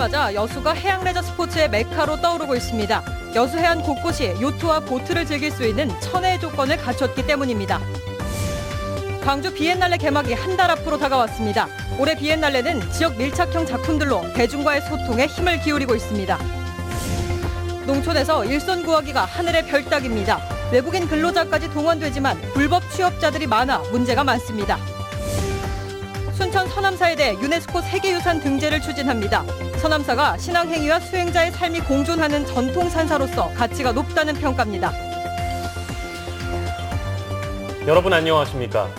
맞아 여수가 해양 레저 스포츠의 메카로 떠오르고 있습니다. 여수 해안 곳곳이 요트와 보트를 즐길 수 있는 천혜의 조건을 갖췄기 때문입니다. 광주 비엔날레 개막이 한 달 앞으로 다가왔습니다. 올해 비엔날레는 지역 밀착형 작품들로 대중과의 소통에 힘을 기울이고 있습니다. 농촌에서 일손 구하기가 하늘의 별따기입니다. 외국인 근로자까지 동원되지만 불법 취업자들이 많아 문제가 많습니다. 순천 서남사에 대해 유네스코 세계유산 등재를 추진합니다. 서남사가 신앙행위와 수행자의 삶이 공존하는 전통산사로서 가치가 높다는 평가입니다. 여러분 안녕하십니까?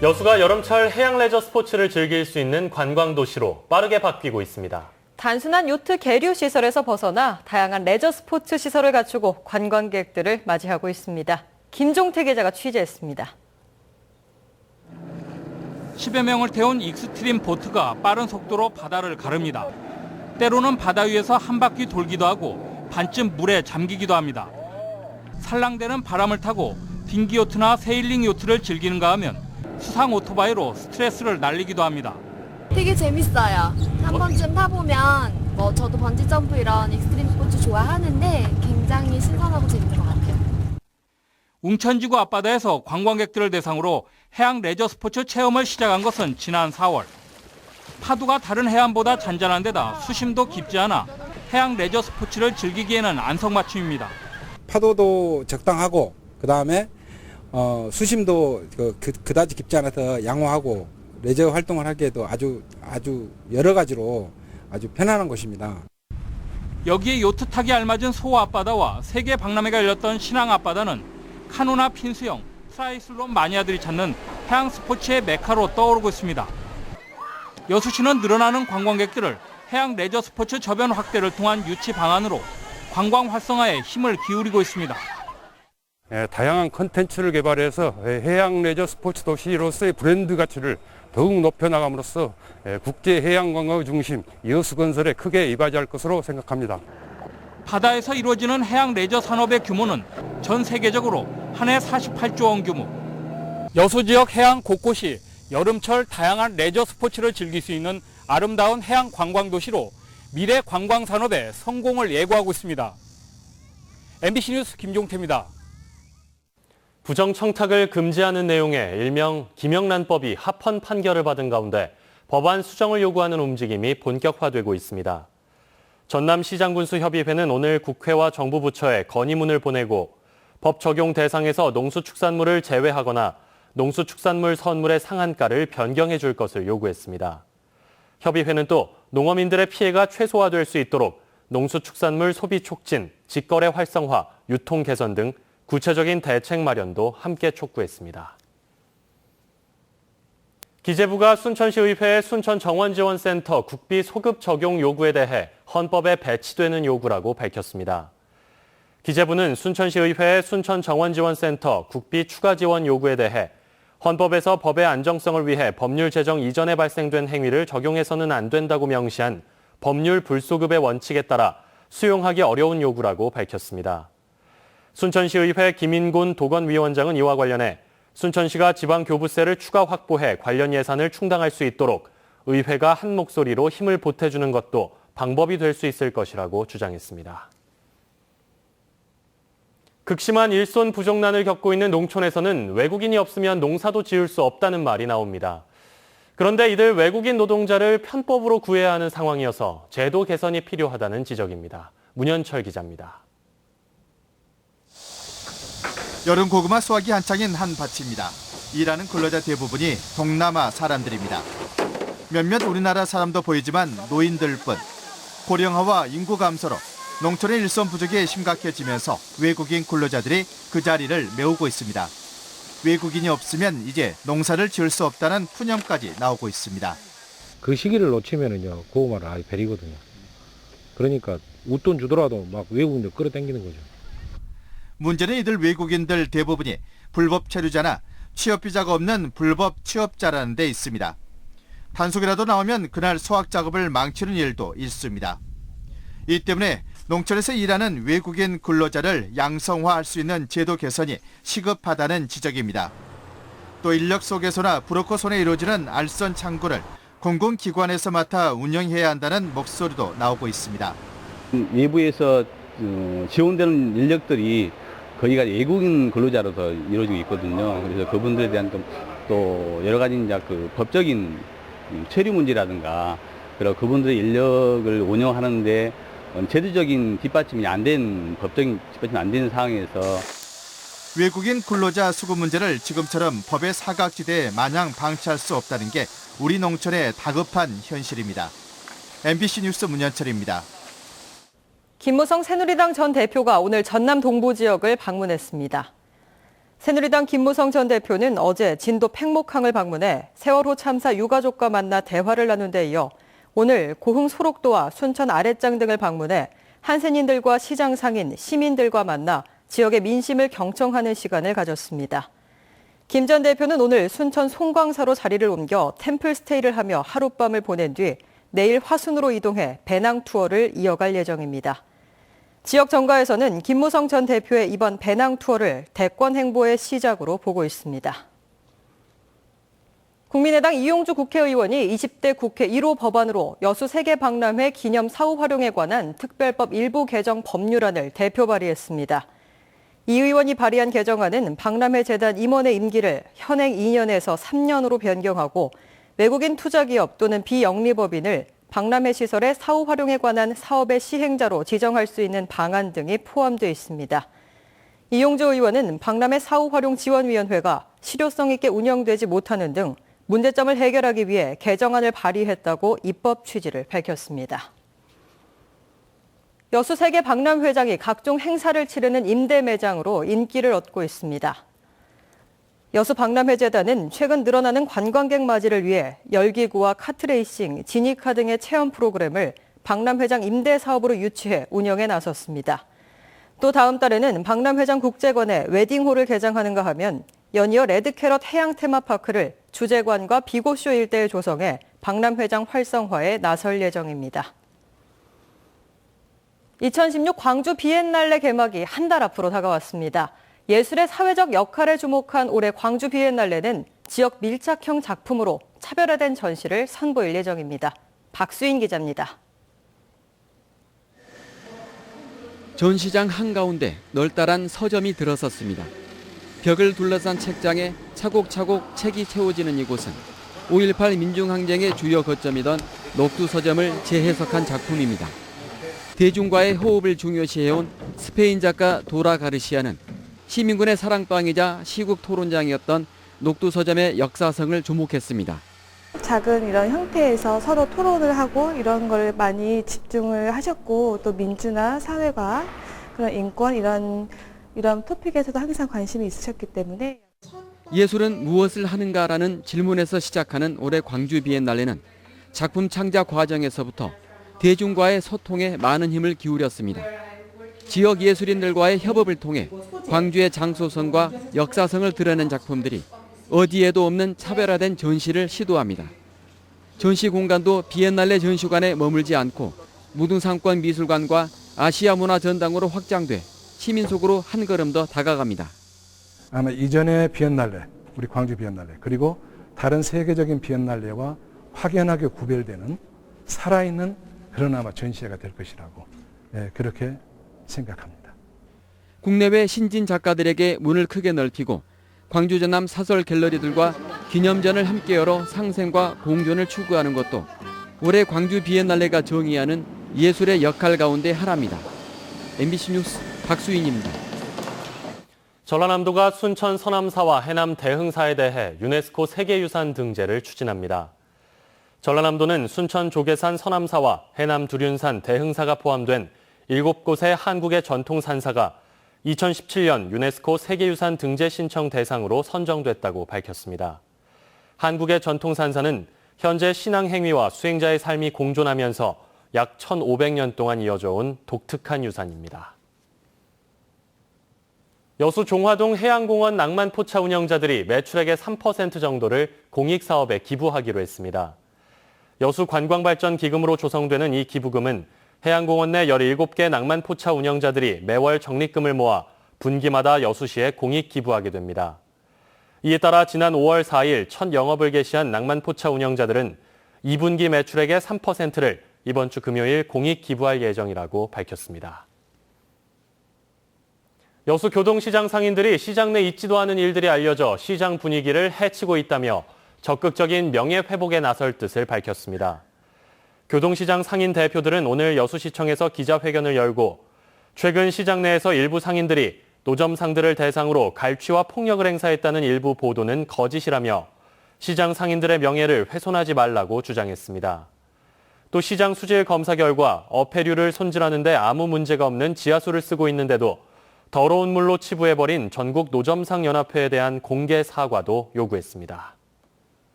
여수가 여름철 해양 레저 스포츠를 즐길 수 있는 관광도시로 빠르게 바뀌고 있습니다. 단순한 요트 계류 시설에서 벗어나 다양한 레저 스포츠 시설을 갖추고 관광객들을 맞이하고 있습니다. 김종태 기자가 취재했습니다. 10여 명을 태운 익스트림 보트가 빠른 속도로 바다를 가릅니다. 때로는 바다 위에서 한 바퀴 돌기도 하고 반쯤 물에 잠기기도 합니다. 살랑대는 바람을 타고 빙기 요트나 세일링 요트를 즐기는가 하면 수상 오토바이로 스트레스를 날리기도 합니다. 되게 재밌어요. 한 번쯤 타보면 저도 번지점프 이런 익스트림 스포츠 좋아하는데 굉장히 신선하고 재밌는 것 같아요. 웅천지구 앞바다에서 관광객들을 대상으로 해양 레저 스포츠 체험을 시작한 것은 지난 4월. 파도가 다른 해안보다 잔잔한 데다 수심도 깊지 않아 해양 레저 스포츠를 즐기기에는 안성맞춤입니다. 파도도 적당하고 그다음에 수심도 그다지 깊지 않아서 양호하고 레저 활동을 하기에도 아주 여러 가지로 아주 편안한 곳입니다. 여기에 요트 타기 알맞은 소 앞바다와 세계 박람회가 열렸던 신항 앞바다는 카누나 핀수영, 트라이슬론 마니아들이 찾는 해양 스포츠의 메카로 떠오르고 있습니다. 여수시는 늘어나는 관광객들을 해양 레저 스포츠 저변 확대를 통한 유치 방안으로 관광 활성화에 힘을 기울이고 있습니다. 다양한 콘텐츠를 개발해서 해양 레저 스포츠 도시로서의 브랜드 가치를 더욱 높여나감으로써 국제 해양 관광의 중심 여수 건설에 크게 이바지할 것으로 생각합니다. 바다에서 이루어지는 해양 레저 산업의 규모는 전 세계적으로 한 해 48조 원 규모. 여수 지역 해안 곳곳이 여름철 다양한 레저 스포츠를 즐길 수 있는 아름다운 해양 관광 도시로 미래 관광 산업의 성공을 예고하고 있습니다. MBC 뉴스 김종태입니다. 부정 청탁을 금지하는 내용의 일명 김영란법이 합헌 판결을 받은 가운데 법안 수정을 요구하는 움직임이 본격화되고 있습니다. 전남시장군수협의회는 오늘 국회와 정부 부처에 건의문을 보내고 법 적용 대상에서 농수축산물을 제외하거나 농수축산물 선물의 상한가를 변경해 줄 것을 요구했습니다. 협의회는 또 농어민들의 피해가 최소화될 수 있도록 농수축산물 소비 촉진, 직거래 활성화, 유통 개선 등 구체적인 대책 마련도 함께 촉구했습니다. 기재부가 순천시의회의 순천정원지원센터 국비 소급 적용 요구에 대해 헌법에 배치되는 요구라고 밝혔습니다. 기재부는 순천시의회의 순천정원지원센터 국비 추가 지원 요구에 대해 헌법에서 법의 안정성을 위해 법률 제정 이전에 발생된 행위를 적용해서는 안 된다고 명시한 법률 불소급의 원칙에 따라 수용하기 어려운 요구라고 밝혔습니다. 순천시의회 김인곤 도건위원장은 이와 관련해 순천시가 지방교부세를 추가 확보해 관련 예산을 충당할 수 있도록 의회가 한 목소리로 힘을 보태주는 것도 방법이 될 수 있을 것이라고 주장했습니다. 극심한 일손 부족난을 겪고 있는 농촌에서는 외국인이 없으면 농사도 지을 수 없다는 말이 나옵니다. 그런데 이들 외국인 노동자를 편법으로 구해야 하는 상황이어서 제도 개선이 필요하다는 지적입니다. 문현철 기자입니다. 여름 고구마 수확이 한창인 한 밭입니다. 일하는 근로자 대부분이 동남아 사람들입니다. 몇몇 우리나라 사람도 보이지만 노인들뿐. 고령화와 인구 감소로 농촌의 일손 부족이 심각해지면서 외국인 근로자들이 그 자리를 메우고 있습니다. 외국인이 없으면 이제 농사를 지을 수 없다는 푸념까지 나오고 있습니다. 그 시기를 놓치면은요, 고구마를 아예 베리거든요. 그러니까 웃돈 주더라도 막 외국인들 끌어당기는 거죠. 문제는 이들 외국인들 대부분이 불법 체류자나 취업비자가 없는 불법 취업자라는 데 있습니다. 단속이라도 나오면 그날 수확 작업을 망치는 일도 있습니다. 이 때문에 농촌에서 일하는 외국인 근로자를 양성화할 수 있는 제도 개선이 시급하다는 지적입니다. 또 인력 속에서나 브로커 손에 이루어지는 알선 창구를 공공기관에서 맡아 운영해야 한다는 목소리도 나오고 있습니다. 외부에서 지원되는 인력들이 거기가 외국인 근로자로서 이루어지고 있거든요. 그래서 그분들에 대한 또 여러 가지 이제 그 법적인 처리 문제라든가 그리고 그분들의 인력을 운영하는데 제도적인 뒷받침이 안 된 법적인 뒷받침이 안 되는 상황에서 외국인 근로자 수급 문제를 지금처럼 법의 사각지대에 마냥 방치할 수 없다는 게 우리 농촌의 다급한 현실입니다. MBC 뉴스 문현철입니다. 김무성 새누리당 전 대표가 오늘 전남 동부 지역을 방문했습니다. 새누리당 김무성 전 대표는 어제 진도 팽목항을 방문해 세월호 참사 유가족과 만나 대화를 나눈 데 이어 오늘 고흥 소록도와 순천 아랫장 등을 방문해 한센인들과 시장 상인, 시민들과 만나 지역의 민심을 경청하는 시간을 가졌습니다. 김 전 대표는 오늘 순천 송광사로 자리를 옮겨 템플스테이를 하며 하룻밤을 보낸 뒤 내일 화순으로 이동해 배낭 투어를 이어갈 예정입니다. 지역 정가에서는 김무성 전 대표의 이번 배낭 투어를 대권 행보의 시작으로 보고 있습니다. 국민의당 이용주 국회의원이 20대 국회 1호 법안으로 여수 세계 박람회 기념 사후 활용에 관한 특별법 일부 개정 법률안을 대표 발의했습니다. 이 의원이 발의한 개정안은 박람회 재단 임원의 임기를 현행 2년에서 3년으로 변경하고 외국인 투자기업 또는 비영리법인을 박람회 시설의 사후 활용에 관한 사업의 시행자로 지정할 수 있는 방안 등이 포함되어 있습니다. 이용주 의원은 박람회 사후 활용 지원위원회가 실효성 있게 운영되지 못하는 등 문제점을 해결하기 위해 개정안을 발의했다고 입법 취지를 밝혔습니다. 여수 세계 박람회장이 각종 행사를 치르는 임대 매장으로 인기를 얻고 있습니다. 여수 박람회재단은 최근 늘어나는 관광객 맞이를 위해 열기구와 카트레이싱, 지니카 등의 체험 프로그램을 박람회장 임대 사업으로 유치해 운영에 나섰습니다. 또 다음 달에는 박람회장 국제관에 웨딩홀을 개장하는가 하면 연이어 레드캐럿 해양 테마파크를 주재관과 비고쇼 일대에 조성해 박람회장 활성화에 나설 예정입니다. 2016 광주 비엔날레 개막이 한 달 앞으로 다가왔습니다. 예술의 사회적 역할에 주목한 올해 광주 비엔날레는 지역 밀착형 작품으로 차별화된 전시를 선보일 예정입니다. 박수인 기자입니다. 전시장 한가운데 널따란 서점이 들어섰습니다. 벽을 둘러싼 책장에 차곡차곡 책이 채워지는 이곳은 5.18 민중항쟁의 주요 거점이던 녹두 서점을 재해석한 작품입니다. 대중과의 호흡을 중요시해온 스페인 작가 도라 가르시아는 시민군의 사랑방이자 시국 토론장이었던 녹두 서점의 역사성을 주목했습니다. 작은 이런 형태에서 서로 토론을 하고 이런 걸 많이 집중을 하셨고 또 민주나 사회가 그런 인권 이런 토픽에서도 항상 관심이 있으셨기 때문에 예술은 무엇을 하는가라는 질문에서 시작하는 올해 광주 비엔날레는 작품 창작 과정에서부터 대중과의 소통에 많은 힘을 기울였습니다. 지역 예술인들과의 협업을 통해 광주의 장소성과 역사성을 드러낸 작품들이 어디에도 없는 차별화된 전시를 시도합니다. 전시 공간도 비엔날레 전시관에 머물지 않고 무등산권 미술관과 아시아 문화 전당으로 확장돼 시민 속으로 한 걸음 더 다가갑니다. 아마 이전의 비엔날레, 우리 광주 비엔날레, 그리고 다른 세계적인 비엔날레와 확연하게 구별되는 살아있는 그런 아마 전시회가 될 것이라고 그렇게 생각합니다. 국내외 신진 작가들에게 문을 크게 넓히고 광주 전남 사설 갤러리들과 기념전을 함께 열어 상생과 공존을 추구하는 것도 올해 광주 비엔날레가 정의하는 예술의 역할 가운데 하나입니다. MBC 뉴스 박수인입니다. 전라남도가 순천 서남사와 해남 대흥사에 대해 유네스코 세계유산 등재를 추진합니다. 전라남도는 순천 조계산 서남사와 해남 두륜산 대흥사가 포함된 7곳의 한국의 전통산사가 2017년 유네스코 세계유산 등재 신청 대상으로 선정됐다고 밝혔습니다. 한국의 전통산사는 현재 신앙행위와 수행자의 삶이 공존하면서 약 1,500년 동안 이어져 온 독특한 유산입니다. 여수 종화동 해양공원 낭만포차 운영자들이 매출액의 3% 정도를 공익사업에 기부하기로 했습니다. 여수 관광발전기금으로 조성되는 이 기부금은 해양공원 내 17개 낭만포차 운영자들이 매월 적립금을 모아 분기마다 여수시에 공익 기부하게 됩니다. 이에 따라 지난 5월 4일 첫 영업을 개시한 낭만포차 운영자들은 2분기 매출액의 3%를 이번 주 금요일 공익 기부할 예정이라고 밝혔습니다. 여수 교동시장 상인들이 시장 내 있지도 않은 일들이 알려져 시장 분위기를 해치고 있다며 적극적인 명예회복에 나설 뜻을 밝혔습니다. 교동시장 상인 대표들은 오늘 여수시청에서 기자회견을 열고 최근 시장 내에서 일부 상인들이 노점상들을 대상으로 갈취와 폭력을 행사했다는 일부 보도는 거짓이라며 시장 상인들의 명예를 훼손하지 말라고 주장했습니다. 또 시장 수질 검사 결과 어패류를 손질하는 데 아무 문제가 없는 지하수를 쓰고 있는데도 더러운 물로 치부해버린 전국 노점상 연합회에 대한 공개 사과도 요구했습니다.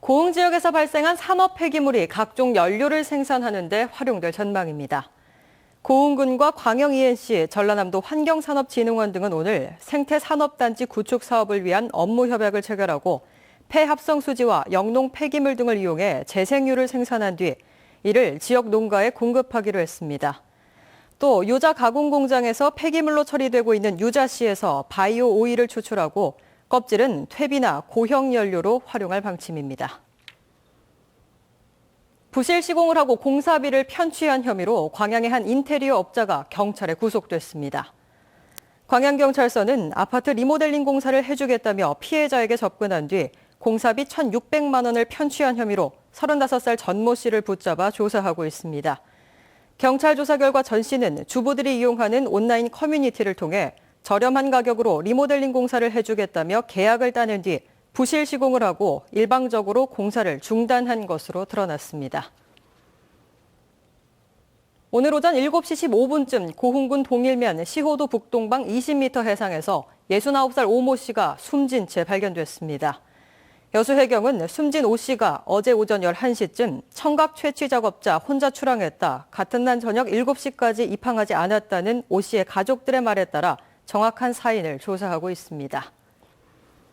고흥 지역에서 발생한 산업 폐기물이 각종 연료를 생산하는 데 활용될 전망입니다. 고흥군과 광영 ENC, 전라남도 환경산업진흥원 등은 오늘 생태산업단지 구축 사업을 위한 업무 협약을 체결하고 폐합성 수지와 영농 폐기물 등을 이용해 재생유를 생산한 뒤 이를 지역 농가에 공급하기로 했습니다. 또 유자 가공 공장에서 폐기물로 처리되고 있는 유자씨에서 바이오 오일을 추출하고 껍질은 퇴비나 고형 연료로 활용할 방침입니다. 부실 시공을 하고 공사비를 편취한 혐의로 광양의 한 인테리어 업자가 경찰에 구속됐습니다. 광양경찰서는 아파트 리모델링 공사를 해주겠다며 피해자에게 접근한 뒤 공사비 1,600만 원을 편취한 혐의로 35살 전모 씨를 붙잡아 조사하고 있습니다. 경찰 조사 결과 전 씨는 주부들이 이용하는 온라인 커뮤니티를 통해 저렴한 가격으로 리모델링 공사를 해주겠다며 계약을 따낸 뒤 부실 시공을 하고 일방적으로 공사를 중단한 것으로 드러났습니다. 오늘 오전 7시 15분쯤 고흥군 동일면 시호도 북동방 20m 해상에서 69살 오모 씨가 숨진 채 발견됐습니다. 여수해경은 숨진 오 씨가 어제 오전 11시쯤 청각 채취 작업자 혼자 출항했다. 같은 날 저녁 7시까지 입항하지 않았다는 오 씨의 가족들의 말에 따라 정확한 사인을 조사하고 있습니다.